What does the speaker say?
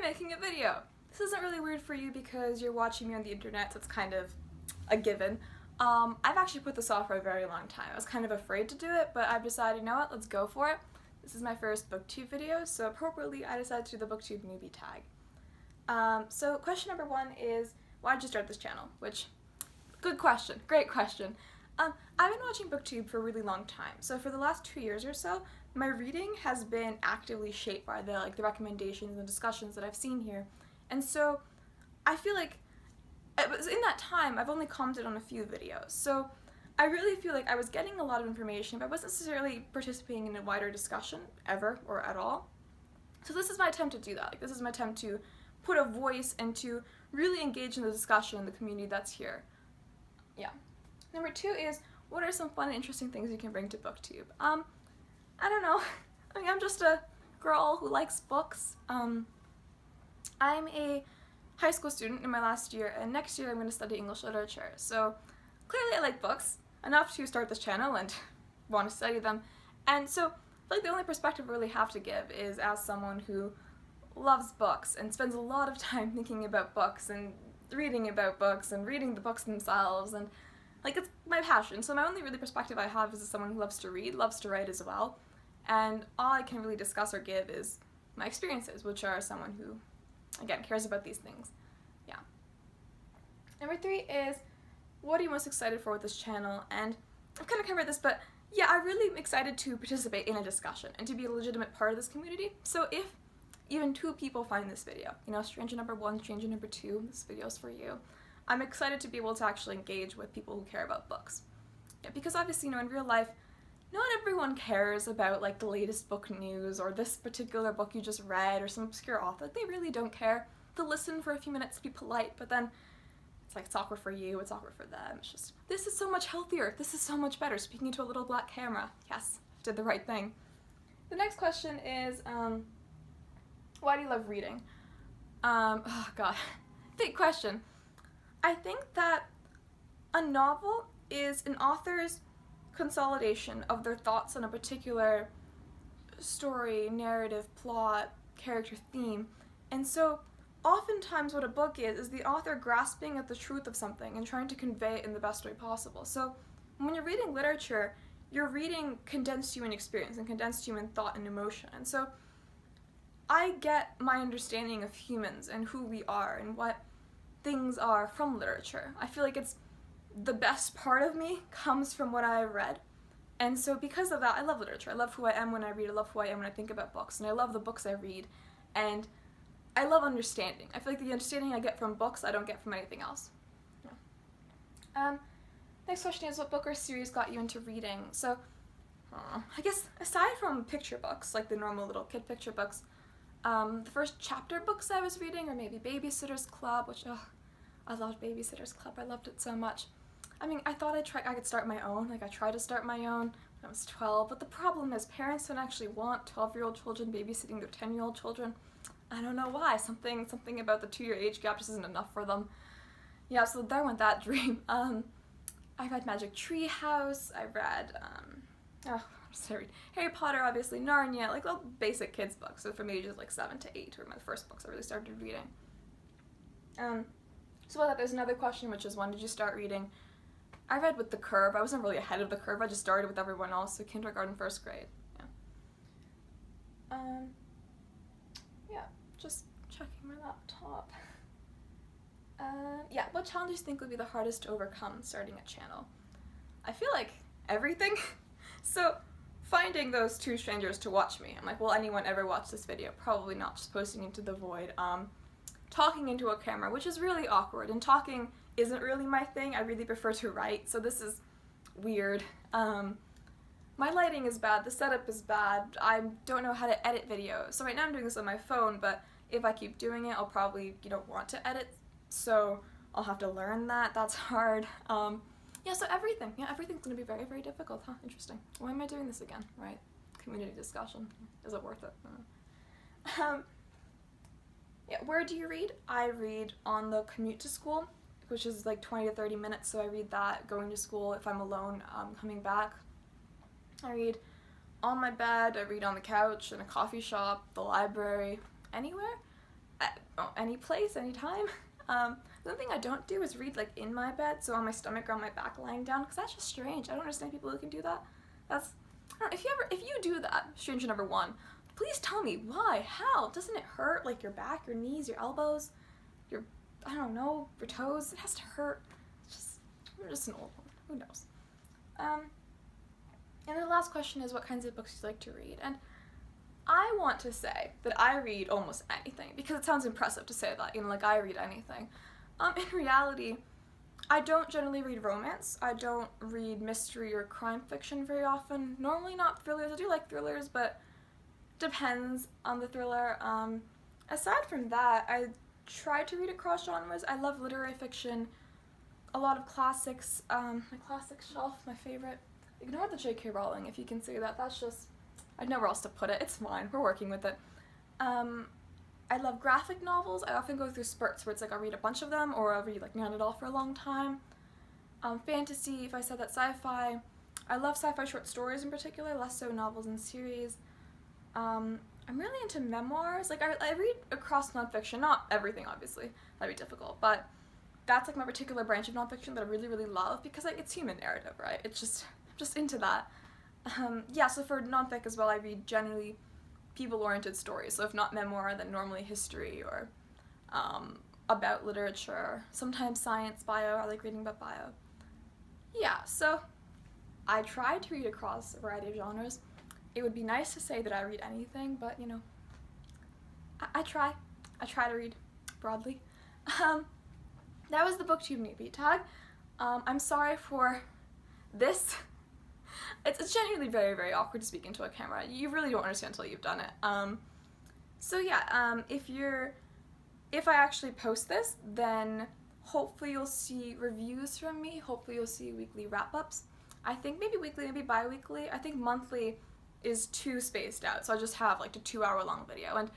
making a video. This isn't really weird for you because you're watching me on the internet, so it's kind of a given. I've actually put this off for a very long time. I was kind of afraid to do it, but I've decided, you know what, let's go for it. This is my first Booktube video, so appropriately I decided to do the Booktube Newbie Tag. So question number 1 is, why did you start this channel? Which, good question, great question. I've been watching Booktube for a really long time, so for the last 2 years or so, my reading has been actively shaped by the recommendations and discussions that I've seen here. And so I feel like in that time I've only commented on a few videos, so I really feel like I was getting a lot of information, but I wasn't necessarily participating in a wider discussion ever or at all. So this is my attempt to do that. This is my attempt to put a voice and to really engage in the discussion in the community that's here. Yeah. Number 2 is, what are some fun and interesting things you can bring to Booktube? I don't know. I mean, I'm just a girl who likes books. I'm a high school student in my last year, and next year I'm going to study English literature. So clearly I like books enough to start this channel and want to study them. And so I feel like the only perspective I really have to give is as someone who loves books and spends a lot of time thinking about books and reading about books and reading the books themselves, and it's my passion. So my only really perspective I have is as someone who loves to read, loves to write as well, and all I can really discuss or give is my experiences, which are someone who, again, cares about these things. Yeah. Number 3 is, what are you most excited for with this channel? And I've kind of covered this, but yeah, I really am excited to participate in a discussion and to be a legitimate part of this community. So if even 2 people find this video, stranger number 1, stranger number 2, this video is for you. I'm excited to be able to actually engage with people who care about books. Yeah, because obviously, in real life, not everyone cares about the latest book news or this particular book you just read or some obscure author. They really don't care. They'll listen for a few minutes to be polite, but then it's awkward for you, it's awkward for them. It's just, this is so much healthier, this is so much better. Speaking into a little black camera. Yes, I did the right thing. The next question is, why do you love reading? Oh god, big question. I think that a novel is an author's consolidation of their thoughts on a particular story, narrative, plot, character, theme. And so oftentimes what a book is the author grasping at the truth of something and trying to convey it in the best way possible. So when you're reading literature, you're reading condensed human experience and condensed human thought and emotion. And so I get my understanding of humans and who we are and what things are from literature. I feel like it's the best part of me comes from what I read. And so because of that, I love literature. I love who I am when I read. I love who I am when I think about books. And I love the books I read. And I love understanding. I feel like the understanding I get from books, I don't get from anything else. Yeah. Next question is, what book or series got you into reading? So, I guess aside from picture books, like the normal little kid picture books, the first chapter books I was reading are maybe Babysitter's Club, which, I loved Babysitter's Club. I loved it so much. I mean, I thought I could start my own. I tried to start my own when I was 12, but the problem is parents don't actually want 12-year-old children babysitting their 10-year-old children. I don't know why. Something about the 2-year age gap just isn't enough for them. Yeah, so there went that dream. I read Magic Tree House. I read, Harry Potter, obviously, Narnia, all basic kids books. So from ages 7 to 8 were my first books I really started reading. So there's another question, which is, when did you start reading? I read with the curve. I wasn't really ahead of the curve. I just started with everyone else, so kindergarten, first grade. Yeah. Just checking my laptop. Yeah, what challenges do you think would be the hardest to overcome starting a channel? I feel like everything. So finding those 2 strangers to watch me. I'm like, will anyone ever watch this video? Probably not, just posting into the void. Talking into a camera, which is really awkward, and talking isn't really my thing. I really prefer to write, so this is weird. My lighting is bad, the setup is bad, I don't know how to edit videos. So right now I'm doing this on my phone, but if I keep doing it, I'll probably, want to edit, so I'll have to learn that. That's hard. Yeah, so everything. Yeah, everything's gonna be very, very difficult, huh? Interesting. Why am I doing this again? Right. Community discussion. Is it worth it? Yeah, where do you read? I read on the commute to school, which is 20 to 30 minutes, so I read that going to school. If I'm alone, coming back. I read on my bed, I read on the couch, in a coffee shop, the library, anywhere. any place, anytime. The one thing I don't do is read like in my bed, so on my stomach or on my back lying down, because that's just strange. I don't understand people who can do that. That's, I don't know, if you do that, stranger number one, please tell me why, how? Doesn't it hurt, like your back, your knees, your elbows, your, I don't know, your toes? It has to hurt. It's just, I'm just an old one. Who knows? And the last question is what kinds of books you like to read. And I want to say that I read almost anything, because it sounds impressive to say that, like I read anything. In reality, I don't generally read romance. I don't read mystery or crime fiction very often. Normally not thrillers. I do like thrillers, but depends on the thriller. Aside from that, I try to read across genres. I love literary fiction, a lot of classics. My classic shelf, my favorite. Ignore the J.K. Rowling, if you can say that. That's just, I know where else to put it. It's fine. We're working with it. I love graphic novels. I often go through spurts where it's like I'll read a bunch of them, or I'll read like none at all for a long time. Fantasy, if I said that, sci-fi. I love sci-fi short stories in particular, less so novels and series. I'm really into memoirs. Like I read across nonfiction, not everything obviously, that'd be difficult, but that's like my particular branch of nonfiction that I really, really love, because like it's human narrative, right? It's just, I'm just into that. Yeah, so for nonfic as well, I read generally people-oriented stories. So if not memoir, then normally history or about literature. Sometimes science, bio. I like reading about bio. Yeah, so I try to read across a variety of genres. It would be nice to say that I read anything, but you know, I try. I try to read broadly. That was the Booktube Newbie Tag. I'm sorry for this. It's genuinely very, very awkward to speak into a camera. You really don't understand until you've done it. So yeah, if I actually post this, then hopefully you'll see reviews from me. Hopefully you'll see weekly wrap-ups. I think maybe weekly, maybe bi-weekly. I think monthly is too spaced out, so I'll just have like a 2-hour long video. And